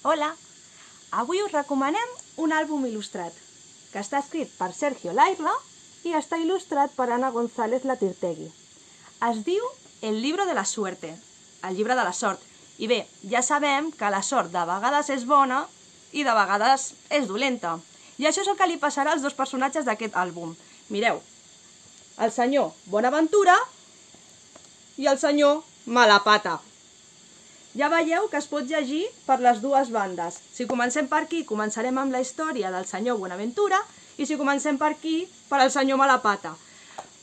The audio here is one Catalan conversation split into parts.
Hola! Avui us recomanem un àlbum il·lustrat, que està escrit per Sergio Lairla i està il·lustrat per Ana González Latirtegui. Es diu El libro de la suerte, el llibre de la sort. I bé, ja sabem que la sort de vegades és bona i de vegades és dolenta. I això és el que li passarà als dos personatges d'aquest àlbum. Mireu, el senyor Bonaventura i el senyor Malapata. Ja veieu que es pot llegir per les dues bandes. Si comencem per aquí, començarem amb la història del senyor Bonaventura, i si comencem per aquí, per al senyor Malapata.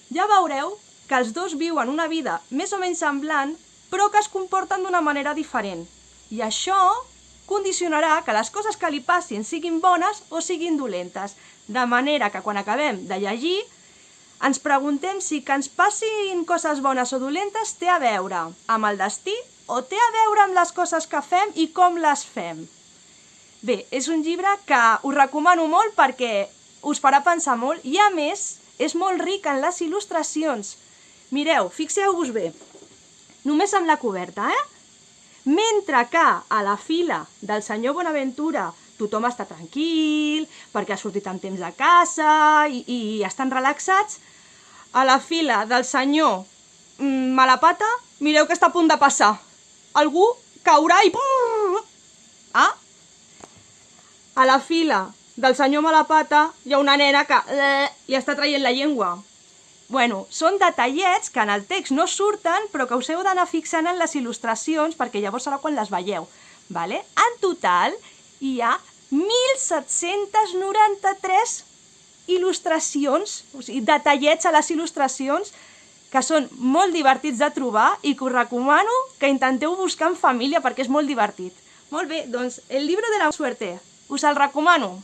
Ja veureu que els dos viuen una vida més o menys semblant, però que es comporten d'una manera diferent. I això condicionarà que les coses que li passin siguin bones o siguin dolentes, de manera que quan acabem de llegir ens preguntem si que ens passin coses bones o dolentes té a veure amb el destí o té a veure amb les coses que fem i com les fem. Bé, és un llibre que us recomano molt perquè us farà pensar molt i, a més, és molt ric en les il·lustracions. Mireu, fixeu-vos bé, només amb la coberta, Mentre que a la fila del senyor Bonaventura tothom està tranquil, perquè ha sortit amb temps de casa i estan relaxats, a la fila del senyor Malapata, mireu que està a punt de passar. Algú caurà i... A la fila del senyor Malapata hi ha una nena que li està traient la llengua. Bueno, són detallets que en el text no surten, però que us heu d'anar fixant en les il·lustracions, perquè llavors serà quan les veieu. En total, hi ha 1.793 il·lustracions, o sigui, detallets a les il·lustracions, que són molt divertits de trobar i que us recomano que intenteu buscar en família perquè és molt divertit. Molt bé, doncs, el libro de la suerte, us el recomano.